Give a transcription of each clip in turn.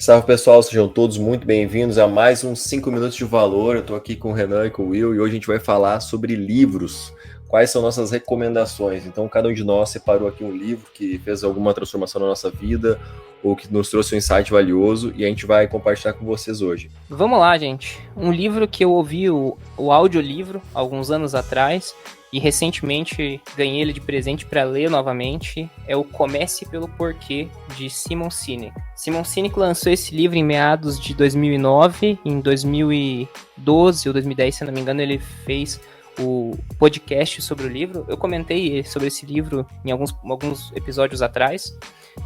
Salve pessoal, sejam todos muito bem-vindos a mais uns 5 minutos de valor. Eu estou aqui com o Renan e com o Will e hoje a gente vai falar sobre livros. Quais são nossas recomendações? Então, cada um de nós separou aqui um livro que fez alguma transformação na nossa vida ou que nos trouxe um insight valioso e a gente vai compartilhar com vocês hoje. Vamos lá, gente. Um livro que eu ouvi, o audiolivro, alguns anos atrás, e recentemente ganhei ele de presente para ler novamente, é o Comece pelo Porquê, de Simon Sinek. Simon Sinek lançou esse livro em meados de 2009, em 2012 ou 2010, se não me engano, ele fez o podcast sobre o livro. Eu comentei sobre esse livro em alguns episódios atrás.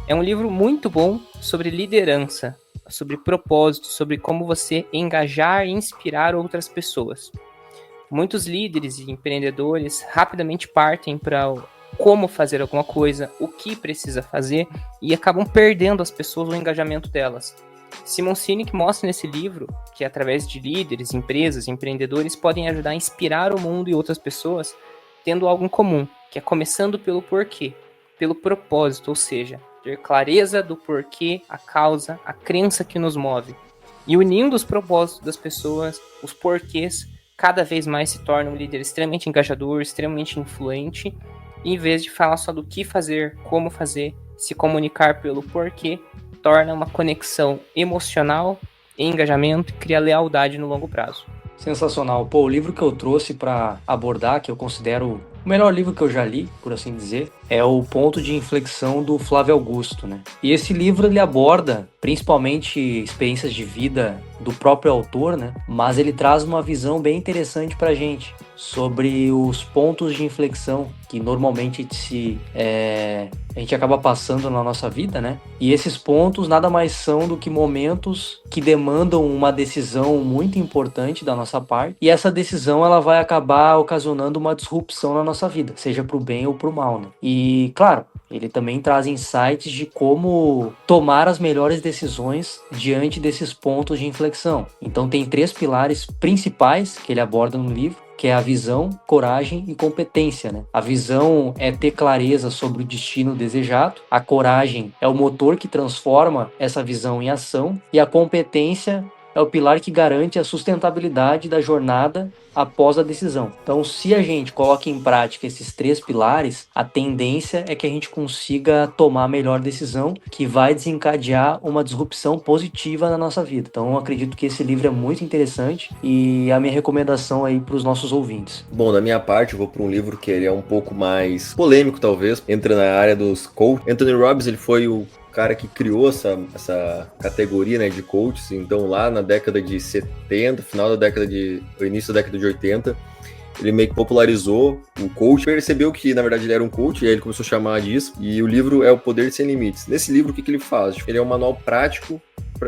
É um livro muito bom sobre liderança, sobre propósito, sobre como você engajar e inspirar outras pessoas. Muitos líderes e empreendedores rapidamente partem para como fazer alguma coisa, o que precisa fazer, e acabam perdendo as pessoas, o engajamento delas. Simon Sinek mostra nesse livro que através de líderes, empresas, empreendedores podem ajudar a inspirar o mundo e outras pessoas tendo algo em comum, que é começando pelo porquê, pelo propósito, ou seja, ter clareza do porquê, a causa, a crença que nos move. E unindo os propósitos das pessoas, os porquês, cada vez mais se torna um líder extremamente engajador, extremamente influente, e em vez de falar só do que fazer, como fazer, se comunicar pelo porquê, torna uma conexão emocional, engajamento e cria lealdade no longo prazo. Sensacional. Pô, o livro que eu trouxe para abordar, que eu considero o melhor livro que eu já li, por assim dizer, é o Ponto de Inflexão do Flávio Augusto, né? E esse livro ele aborda principalmente experiências de vida do próprio autor, né? Mas ele traz uma visão bem interessante pra gente sobre os pontos de inflexão que normalmente a gente acaba passando na nossa vida, né? E esses pontos nada mais são do que momentos que demandam uma decisão muito importante da nossa parte, e essa decisão ela vai acabar ocasionando uma disrupção na nossa vida, seja pro bem ou pro mal, né? E, claro, ele também traz insights de como tomar as melhores decisões diante desses pontos de inflexão. Então tem 3 pilares principais que ele aborda no livro, que é a visão, coragem e competência, né? A visão é ter clareza sobre o destino desejado, a coragem é o motor que transforma essa visão em ação, e a competência é o pilar que garante a sustentabilidade da jornada após a decisão. Então, se a gente coloca em prática esses 3 pilares, a tendência é que a gente consiga tomar a melhor decisão, que vai desencadear uma disrupção positiva na nossa vida. Então, eu acredito que esse livro é muito interessante e a minha recomendação aí para os nossos ouvintes. Bom, da minha parte, eu vou para um livro que ele é um pouco mais polêmico, talvez, entra na área dos coach. Anthony Robbins, ele foi o cara que criou essa categoria, né, de coaches. Então lá na década de 70, o início da década de 80, ele meio que popularizou o coach, percebeu que na verdade ele era um coach, e aí ele começou a chamar disso, e o livro é O Poder Sem Limites. Nesse livro, o que ele faz? Ele é um manual prático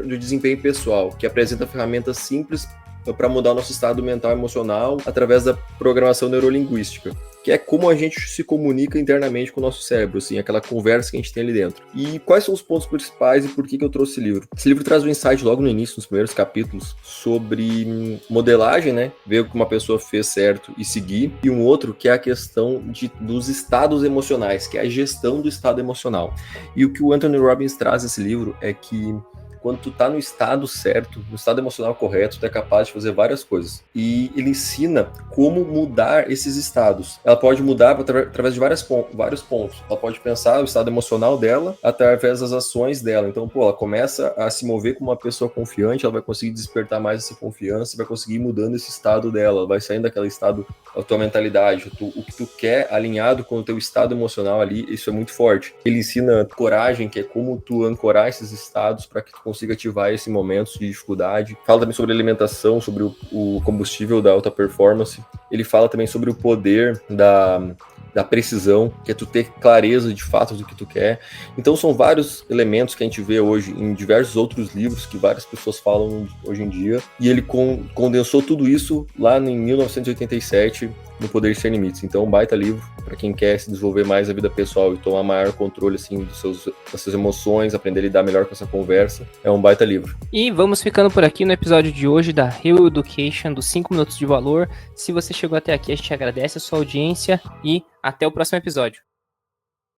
de desempenho pessoal, que apresenta ferramentas simples para mudar o nosso estado mental e emocional através da programação neurolinguística, que é como a gente se comunica internamente com o nosso cérebro, assim, aquela conversa que a gente tem ali dentro. E quais são os pontos principais e por que eu trouxe esse livro? Esse livro traz um insight logo no início, nos primeiros capítulos, sobre modelagem, né? Ver o que uma pessoa fez certo e seguir. E um outro que é a questão dos estados emocionais, que é a gestão do estado emocional. E o que o Anthony Robbins traz nesse livro é que quando tu tá no estado certo, no estado emocional correto, tu é capaz de fazer várias coisas. E ele ensina como mudar esses estados. Ela pode mudar através de vários pontos. Ela pode pensar o estado emocional dela através das ações dela. Então, ela começa a se mover como uma pessoa confiante, ela vai conseguir despertar mais essa confiança, vai conseguir ir mudando esse estado dela, ela vai saindo daquele estado, a tua mentalidade, o que tu quer alinhado com o teu estado emocional ali, isso é muito forte. Ele ensina coragem, que é como tu ancorar esses estados para que tu consiga ativar esse momento de dificuldade. Fala também sobre alimentação, sobre o combustível da alta performance. Ele fala também sobre o poder da precisão, que é tu ter clareza de fato do que tu quer. Então são vários elementos que a gente vê hoje em diversos outros livros que várias pessoas falam hoje em dia, e ele condensou tudo isso lá em 1987 no Poder Sem Limites. Então um baita livro para quem quer se desenvolver mais a vida pessoal e tomar maior controle assim das suas emoções, aprender a lidar melhor com essa conversa. É um baita livro. E vamos ficando por aqui no episódio de hoje da Real Education, dos 5 minutos de valor. Se você chegou até aqui, a gente agradece a sua audiência e até o próximo episódio.